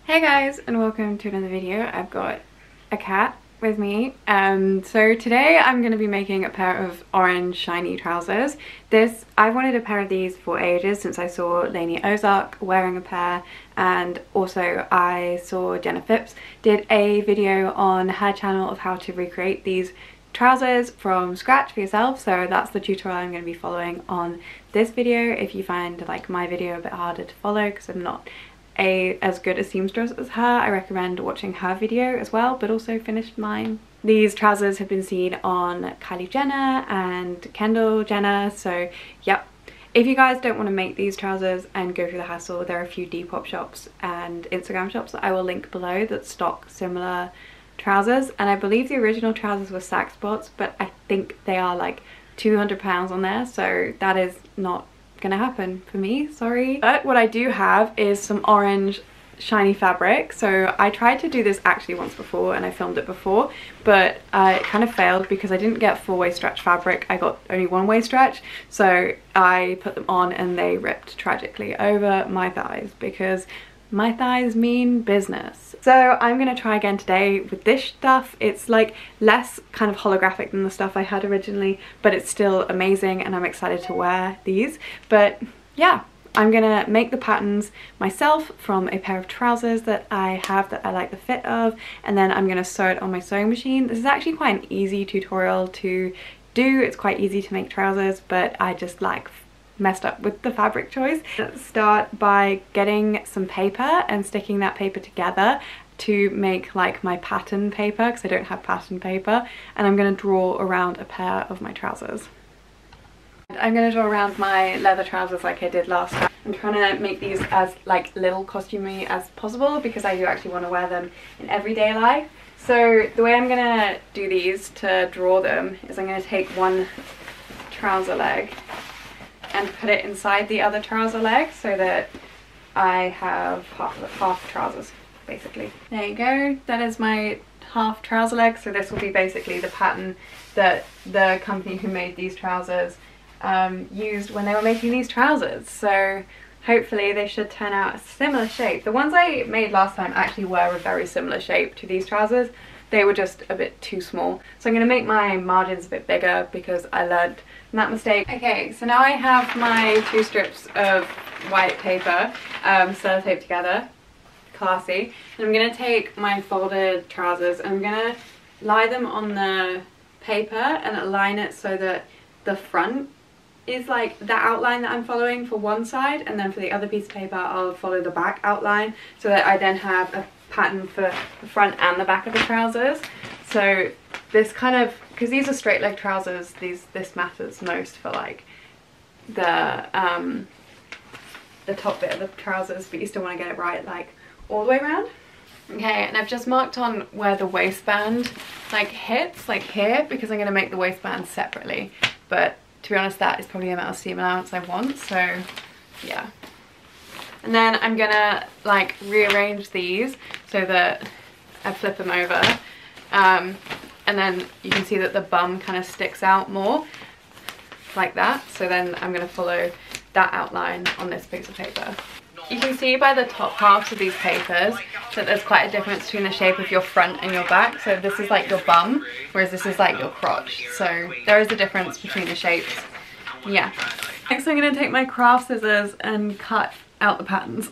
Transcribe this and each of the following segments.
Hey guys, and welcome to another video. I've got a cat with me. So today I'm going to be making a pair of orange shiny trousers. I've wanted a pair of these for ages, since I saw Lainey Ozark wearing a pair, and also I saw Jenna Phipps did a video on her channel of how to recreate these trousers from scratch for yourself. So that's the tutorial I'm going to be following on this video. If you find like my video a bit harder to follow because I'm not as good a seamstress as her, I recommend watching her video as well, but also finished mine. These trousers have been seen on Kylie Jenner and Kendall Jenner, so yep. If you guys don't want to make these trousers and go through the hassle, there are a few Depop shops and Instagram shops that I will link below that stock similar trousers, and I believe the original trousers were Sack Spots, but I think they are like £200 on there, so that is not gonna happen for me, sorry. But what I do have is some orange shiny fabric. So I tried to do this actually once before and I filmed it before, but it kind of failed because I didn't get four-way stretch fabric. I got only one-way stretch, so I put them on and they ripped tragically over my thighs because my thighs mean business. So I'm gonna try again today with this stuff. It's like less kind of holographic than the stuff I had originally, but it's still amazing and I'm excited to wear these. But yeah, I'm gonna make the patterns myself from a pair of trousers that I have that I like the fit of, and then I'm gonna sew it on my sewing machine. This is actually quite an easy tutorial to do. It's quite easy to make trousers, but I just like messed up with the fabric choice. Let's start by getting some paper and sticking that paper together to make like my pattern paper, because I don't have pattern paper, and I'm going to draw around a pair of my trousers. I'm going to draw around my leather trousers like I did last time. I'm trying to make these as like little costumey as possible because I do actually want to wear them in everyday life. So the way I'm going to do these to draw them is I'm going to take one trouser leg and put it inside the other trouser leg so that I have half trousers basically. There you go, that is my half trouser leg. So this will be basically the pattern that the company who made these trousers used when they were making these trousers. So hopefully they should turn out a similar shape. The ones I made last time actually were a very similar shape to these trousers. They were just a bit too small. So I'm going to make my margins a bit bigger because I learned from that mistake. Okay, so now I have my two strips of white paper sellotaped together. Classy. And I'm going to take my folded trousers and I'm going to lie them on the paper and align it so that the front is like the outline that I'm following for one side, and then for the other piece of paper I'll follow the back outline so that I then have a pattern for the front and the back of the trousers. So this kind of, because these are straight leg trousers, this matters most for like the top bit of the trousers, but you still want to get it right like all the way around. Okay, and I've just marked on where the waistband like hits, like here, because I'm going to make the waistband separately, but to be honest that is probably the amount of seam allowance I want, so yeah. And then I'm gonna like rearrange these so that I flip them over, and then you can see that the bum kind of sticks out more like that. So then I'm gonna follow that outline on this piece of paper. You can see by the top halves of these papers that there's quite a difference between the shape of your front and your back. So this is like your bum, whereas this is like your crotch. So there is a difference between the shapes. Yeah. Next I'm going to take my craft scissors and cut out the patterns.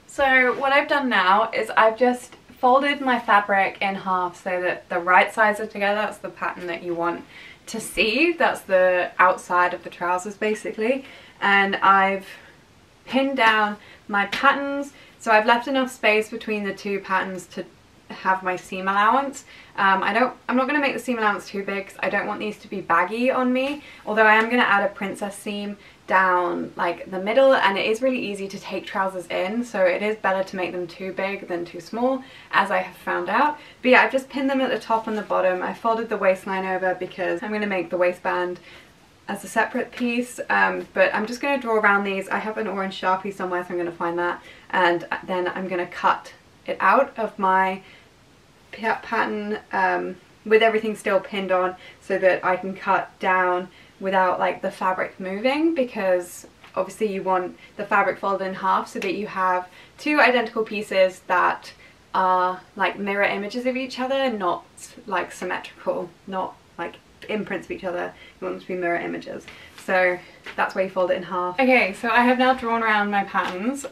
So what I've done now is I've just folded my fabric in half so that the right sides are together. That's the pattern that you want to see. That's the outside of the trousers basically. And I've pinned down my patterns, so I've left enough space between the two patterns to have my seam allowance. I'm not going to make the seam allowance too big because I don't want these to be baggy on me, although I am going to add a princess seam down like the middle, and it is really easy to take trousers in, so it is better to make them too big than too small, as I have found out. But yeah, I've just pinned them at the top and the bottom. I folded the waistline over because I'm going to make the waistband as a separate piece, but I'm just going to draw around these. I have an orange Sharpie somewhere, so I'm going to find that, and then I'm going to cut it out of my pattern with everything still pinned on so that I can cut down without like the fabric moving, because obviously you want the fabric folded in half so that you have two identical pieces that are like mirror images of each other, not like symmetrical, not like imprints of each other. You want them to be mirror images. So that's why you fold it in half. Okay, so I have now drawn around my patterns.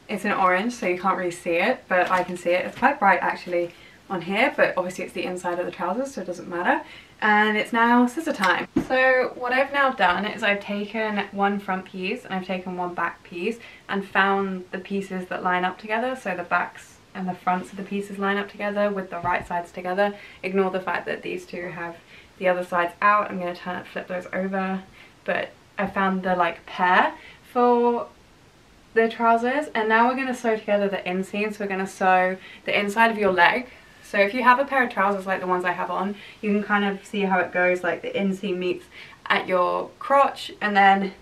It's in orange, so you can't really see it, but I can see it. It's quite bright actually on here, but obviously it's the inside of the trousers, so it doesn't matter. And it's now scissor time. So what I've now done is I've taken one front piece and I've taken one back piece and found the pieces that line up together. So the backs and the fronts of the pieces line up together with the right sides together. Ignore the fact that these two have the other sides out. I'm going to flip those over, but I found the like pair for the trousers, and now we're going to sew together the inseams. So we're going to sew the inside of your leg. So if you have a pair of trousers like the ones I have on, you can kind of see how it goes, like the inseam meets at your crotch, and then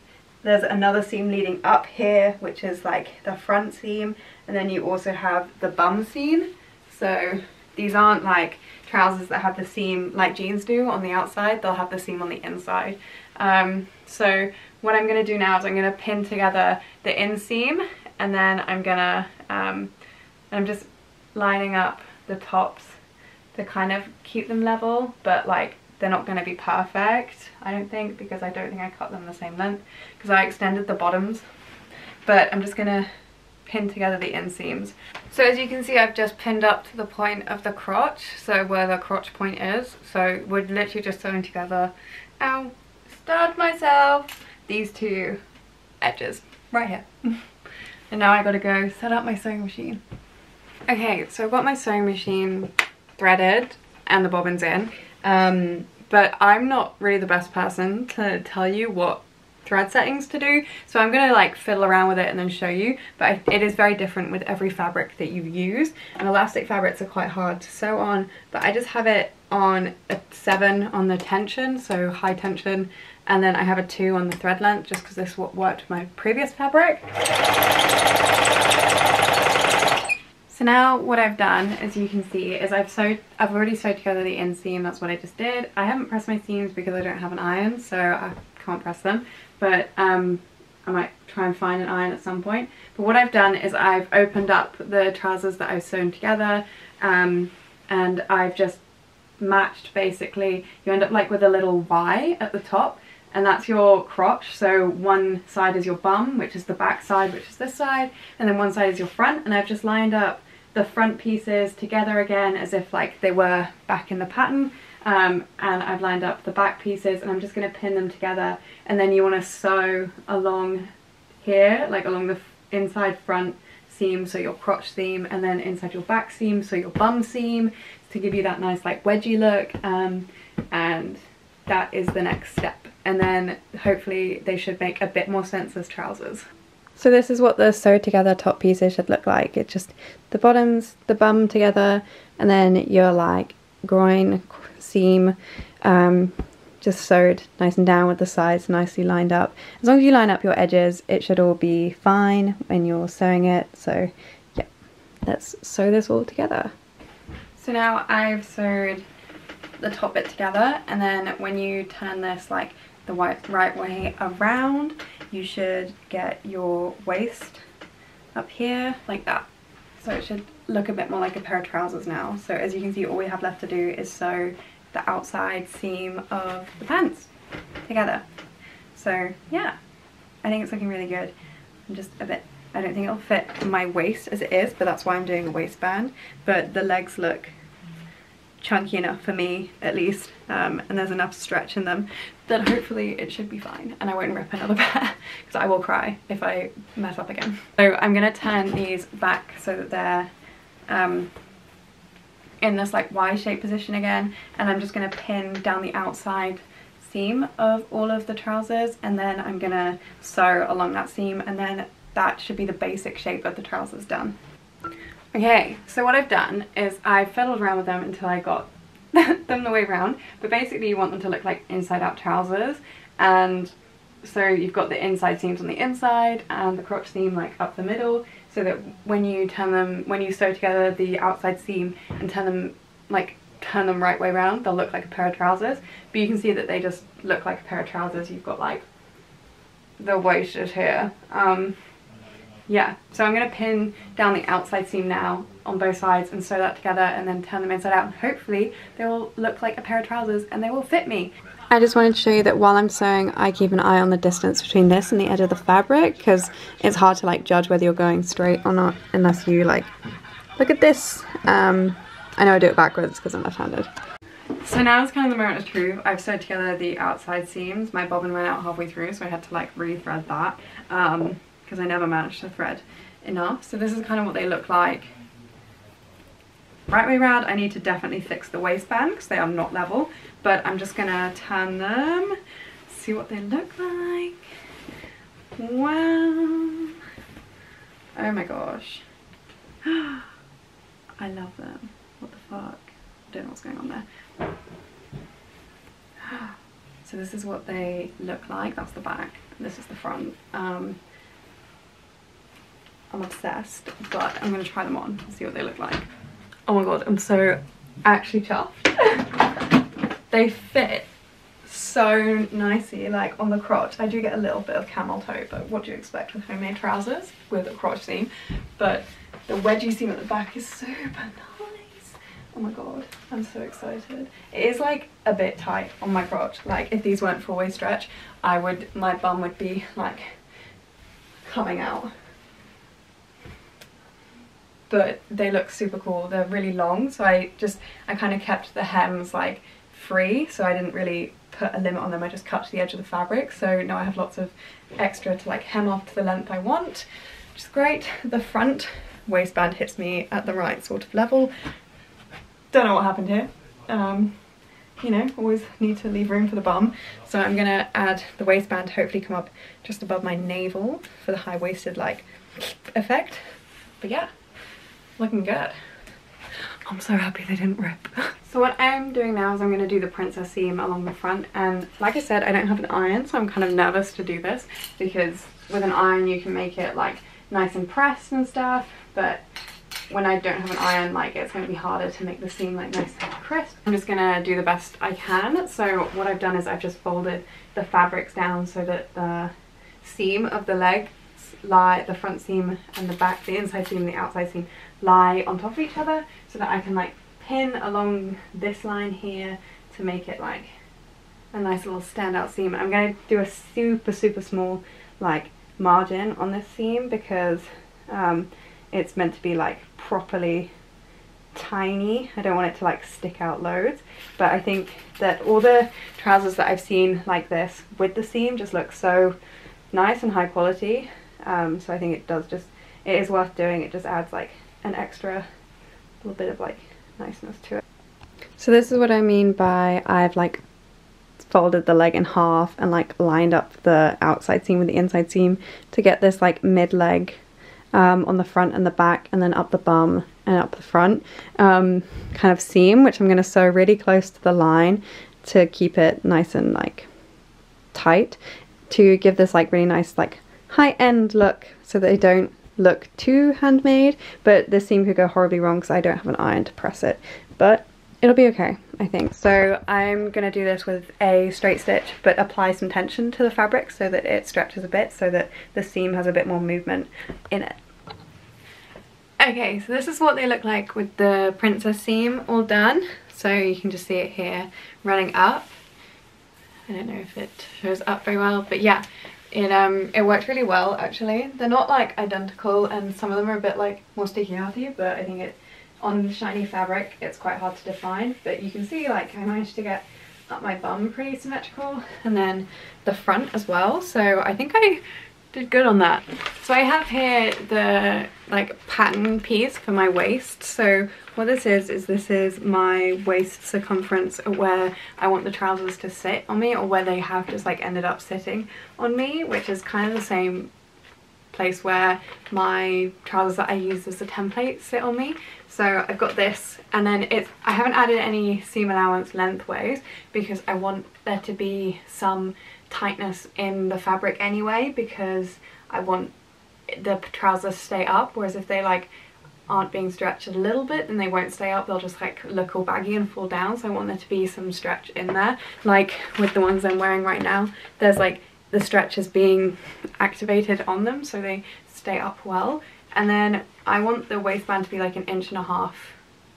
there's another seam leading up here, which is like the front seam, and then you also have the bum seam. So these aren't like trousers that have the seam like jeans do on the outside, they'll have the seam on the inside. So what I'm going to do now is I'm going to pin together the inseam, and then I'm just lining up the tops to kind of keep them level, but like they're not going to be perfect, I don't think, because I don't think I cut them the same length because I extended the bottoms. But I'm just going to pin together the inseams. So as you can see, I've just pinned up to the point of the crotch, so where the crotch point is. So we're literally just sewing together, ow, stabbed myself, these two edges right here. And now I gotta go set up my sewing machine. Okay, so I've got my sewing machine threaded and the bobbins in, but I'm not really the best person to tell you what thread settings to do, so I'm gonna like fiddle around with it and then show you. But it is very different with every fabric that you use, and elastic fabrics are quite hard to sew on, but I just have it on a 7 on the tension, so high tension, and then I have a 2 on the thread length, just because this is what worked with my previous fabric. So now what I've done, as you can see, is I've already sewed together the inseam. That's what I just did. I haven't pressed my seams because I don't have an iron, so I can't press them, but I might try and find an iron at some point. But what I've done is I've opened up the trousers that I've sewn together, and I've just matched, basically. You end up like with a little Y at the top, and that's your crotch. So one side is your bum, which is the back side, which is this side, and then one side is your front. And I've just lined up the front pieces together again as if like they were back in the pattern, and I've lined up the back pieces, and I'm just going to pin them together. And then you want to sew along here, like along the inside front seam, so your crotch seam, and then inside your back seam, so your bum seam, to give you that nice like wedgie look, and that is the next step. And then hopefully they should make a bit more sense as trousers. So this is what the sewed together top pieces should look like. It's just the bottoms, the bum together, and then your like groin seam just sewed nice and down with the sides nicely lined up. As long as you line up your edges, it should all be fine when you're sewing it. So yeah, let's sew this all together. So now I've sewed the top bit together, and then when you turn this like the right way around, you should get your waist up here like that. So it should look a bit more like a pair of trousers now. So as you can see, all we have left to do is sew the outside seam of the pants together. So yeah, I think it's looking really good. I'm just a bit, I don't think it'll fit my waist as it is, but that's why I'm doing a waistband. But the legs look chunky enough for me, at least, and there's enough stretch in them that hopefully it should be fine, and I won't rip another pair because I will cry if I mess up again. So I'm gonna turn these back so that they're in this like Y-shaped position again, and I'm just gonna pin down the outside seam of all of the trousers, and then I'm gonna sew along that seam, and then that should be the basic shape of the trousers done. Okay, so what I've done is I fiddled around with them until I got them the way around, but basically you want them to look like inside out trousers, and so you've got the inside seams on the inside and the crotch seam like up the middle, so that when you turn them, when you sew together the outside seam and turn them right way around, they'll look like a pair of trousers. But you can see that they just look like a pair of trousers. You've got like the waist is here. Yeah, so I'm going to pin down the outside seam now on both sides and sew that together and then turn them inside out, and hopefully they will look like a pair of trousers and they will fit me. I just wanted to show you that while I'm sewing, I keep an eye on the distance between this and the edge of the fabric, because it's hard to like judge whether you're going straight or not unless you like look at this. I know I do it backwards because I'm left-handed. So now is kind of the moment of truth. I've sewed together the outside seams. My bobbin went out halfway through, so I had to like re-thread that because I never managed to thread enough. So this is kind of what they look like. Right way round, I need to definitely fix the waistband because they are not level, but I'm just gonna turn them, see what they look like. Wow. Oh my gosh. I love them. What the fuck? I don't know what's going on there. So this is what they look like. That's the back. This is the front. I'm obsessed, but I'm going to try them on and see what they look like. Oh my god, I'm so actually chuffed. They fit so nicely, like on the crotch. I do get a little bit of camel toe, but what do you expect with homemade trousers with a crotch seam? But the wedgie seam at the back is super nice. Oh my god, I'm so excited. It is like a bit tight on my crotch. Like if these weren't full waist stretch, my bum would be like coming out. But they look super cool. They're really long, so I kind of kept the hems like free, so I didn't really put a limit on them. I just cut to the edge of the fabric, so now I have lots of extra to like hem off to the length I want, which is great. The front waistband hits me at the right sort of level. Don't know what happened here. You know, always need to leave room for the bum. So I'm gonna add the waistband to hopefully come up just above my navel for the high-waisted like effect. But yeah, looking good. I'm so happy they didn't rip. So what I'm doing now is I'm going to do the princess seam along the front, and like I said, I don't have an iron, so I'm kind of nervous to do this because with an iron you can make it like nice and pressed and stuff, but when I don't have an iron, like it's going to be harder to make the seam like nice and crisp. I'm just going to do the best I can. So what I've done is I've just folded the fabrics down so that the seam of the legs lie, the front seam and the back, the inside seam and the outside seam lie on top of each other, so that I can like pin along this line here to make it like a nice little standout seam. I'm going to do a super small like margin on this seam because it's meant to be like properly tiny. I don't want it to like stick out loads, but I think that all the trousers that I've seen like this with the seam just look so nice and high quality. So I think it is worth doing. It just adds like an extra little bit of like niceness to it. So this is what I mean by I've like folded the leg in half and like lined up the outside seam with the inside seam to get this like mid leg on the front and the back, and then up the bum and up the front kind of seam, which I'm going to sew really close to the line to keep it nice and like tight, to give this like really nice like high-end look so that they don't look too handmade. But this seam could go horribly wrong because I don't have an iron to press it, but it'll be okay, I think. So I'm gonna do this with a straight stitch, but apply some tension to the fabric so that it stretches a bit, so that the seam has a bit more movement in it. Okay, so this is what they look like with the princess seam all done. So you can just see it here running up. I don't know if it shows up very well, but yeah, it worked really well actually. They're not like identical, and some of them are a bit like more sticky-outy, but I think it on shiny fabric it's quite hard to define. But you can see like I managed to get up my bum pretty symmetrical, and then the front as well, so I think I did good on that. So I have here the like pattern piece for my waist. So what this is my waist circumference where I want the trousers to sit on me, or where they have just like ended up sitting on me, which is kind of the same place where my trousers that I use as a template sit on me. So I've got this, and then I haven't added any seam allowance lengthways because I want there to be some tightness in the fabric anyway, because I want the trousers to stay up, whereas if they like aren't being stretched a little bit then they won't stay up, they'll just like look all baggy and fall down. So I want there to be some stretch in there, like with the ones I'm wearing right now. There's like the stretchers being activated on them so they stay up well. And then I want the waistband to be like 1.5 inches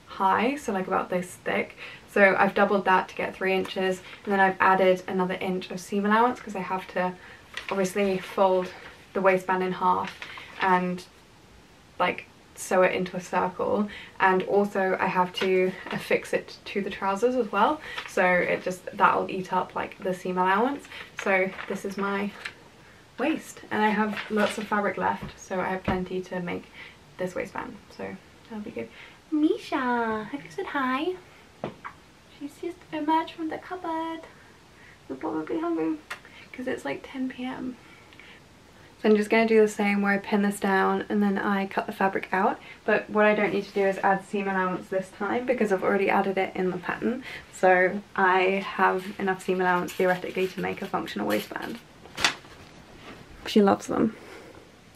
high, so like about this thick. So I've doubled that to get 3 inches, and then I've added another inch of seam allowance because I have to obviously fold the waistband in half and like sew it into a circle, and also I have to affix it to the trousers as well, so that'll eat up like the seam allowance. So this is my waist, and I have lots of fabric left, so I have plenty to make this waistband, so that'll be good. Misha, have you said hi? She's just emerged from the cupboard. You're probably hungry because it's like 10 p.m. So I'm just going to do the same where I pin this down and then I cut the fabric out, but what I don't need to do is add seam allowance this time because I've already added it in the pattern, so I have enough seam allowance theoretically to make a functional waistband. She loves them.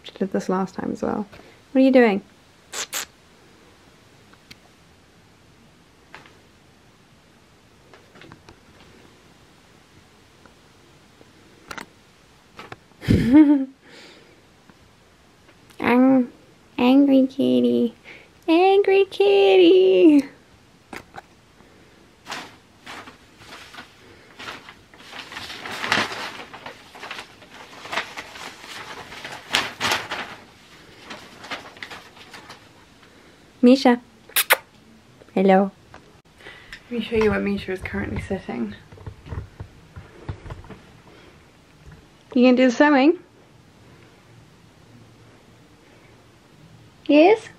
She did this last time as well. What are you doing? Angry kitty. Angry kitty. Misha. Hello. Let me show you where Misha is currently sitting. You gonna do the sewing? Yes?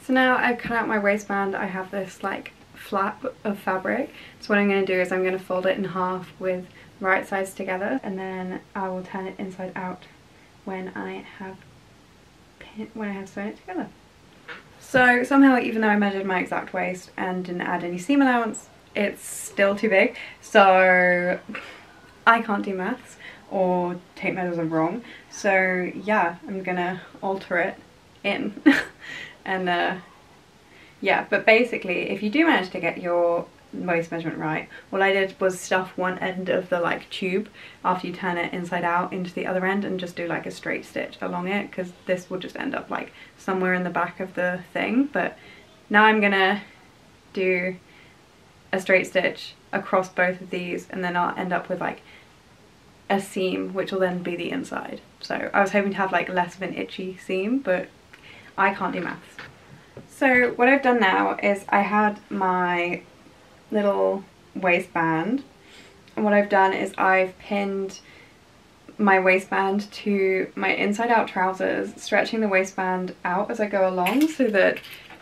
So now I've cut out my waistband, I have this like flap of fabric. So what I'm going to do is I'm going to fold it in half with right sides together, and then I will turn it inside out when I have sewn it together. So somehow, even though I measured my exact waist and didn't add any seam allowance, it's still too big. So I can't do maths or tape measures are wrong. So yeah, I'm gonna alter it in. And yeah, but basically if you do manage to get your waist measurement right, what I did was stuff one end of the like tube after you turn it inside out into the other end and just do like a straight stitch along it, because this will just end up like somewhere in the back of the thing. But now I'm gonna do a straight stitch across both of these, and then I'll end up with like a seam which will then be the inside. So I was hoping to have like less of an itchy seam, but I can't do maths. So what I've done now is I had my little waistband, and what I've done is I've pinned my waistband to my inside out trousers, stretching the waistband out as I go along so that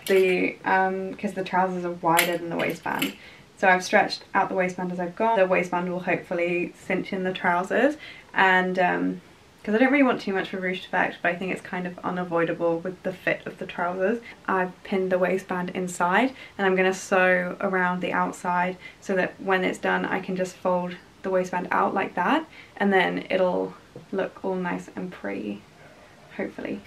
because the trousers are wider than the waistband. So I've stretched out the waistband as I've gone. The waistband will hopefully cinch in the trousers, and because I don't really want too much of a ruched effect, but I think it's kind of unavoidable with the fit of the trousers. I've pinned the waistband inside, and I'm going to sew around the outside so that when it's done I can just fold the waistband out like that, and then it'll look all nice and pretty, hopefully.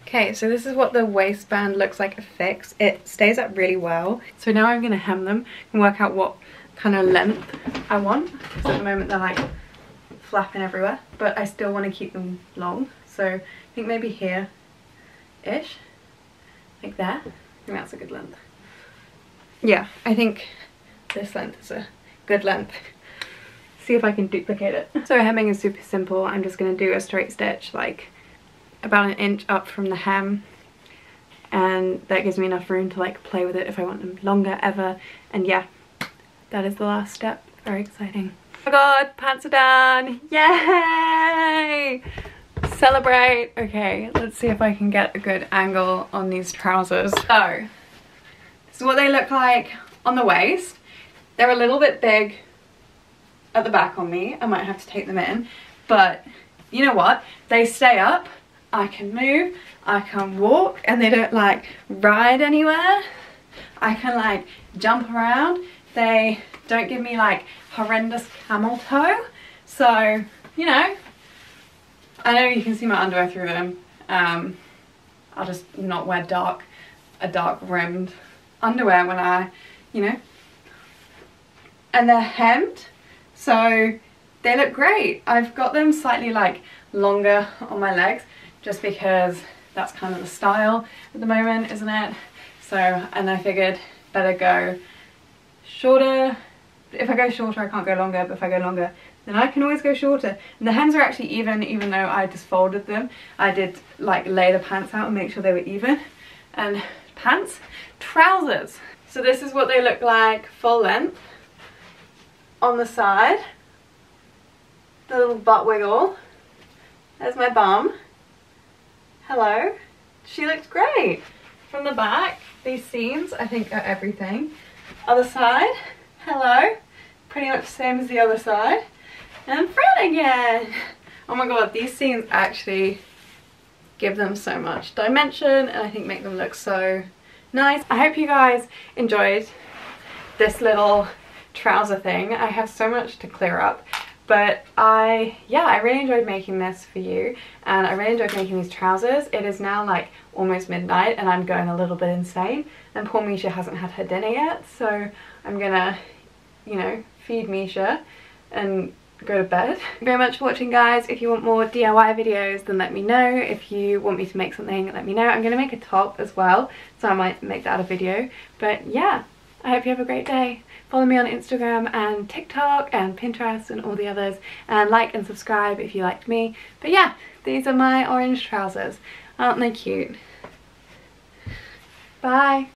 Okay, so this is what the waistband looks like affixed. It stays up really well. So now I'm going to hem them and work out what kind of length I want, because at the moment they're like flapping everywhere, but I still want to keep them long. So I think maybe here-ish, like there. I think that's a good length. Yeah, I think this length is a good length. See if I can duplicate it. So hemming is super simple. I'm just going to do a straight stitch like about 1 inch up from the hem, and that gives me enough room to like play with it if I want them longer ever. And yeah, that is the last step. Very exciting. Oh my god, pants are done. Yay! Celebrate. Okay, let's see if I can get a good angle on these trousers. So, this is what they look like on the waist. They're a little bit big at the back on me. I might have to take them in, but you know what? They stay up. I can move, I can walk, and they don't like ride anywhere. I can like jump around. They don't give me like horrendous camel toe. So, you know, I know you can see my underwear through them. I'll just not wear a dark rimmed underwear when I, you know. And they're hemmed, so they look great. I've got them slightly like longer on my legs just because that's kind of the style at the moment, isn't it? So, and I figured better go shorter. If I go shorter, I can't go longer, but if I go longer, then I can always go shorter. And the hems are actually even though I just folded them. I did like lay the pants out and make sure they were even. And pants, trousers. So this is what they look like full length. On the side, the little butt wiggle. There's my bum. Hello. She looks great. From the back, these seams I think are everything. Other side, hello. Pretty much the same as the other side. And front again. Oh my god, these seams actually give them so much dimension and I think make them look so nice. I hope you guys enjoyed this little trouser thing. I have so much to clear up, but I really enjoyed making this for you, and I really enjoyed making these trousers. It is now like almost midnight and I'm going a little bit insane, and poor Misha hasn't had her dinner yet, so I'm gonna, you know, feed Misha and go to bed. Thank you very much for watching, guys. If you want more DIY videos, then let me know. If you want me to make something, let me know. I'm gonna make a top as well, so I might make that a video. But yeah, I hope you have a great day. Follow me on Instagram and TikTok and Pinterest and all the others, and like and subscribe if you liked me. But yeah, these are my orange trousers. Aren't they cute? Bye.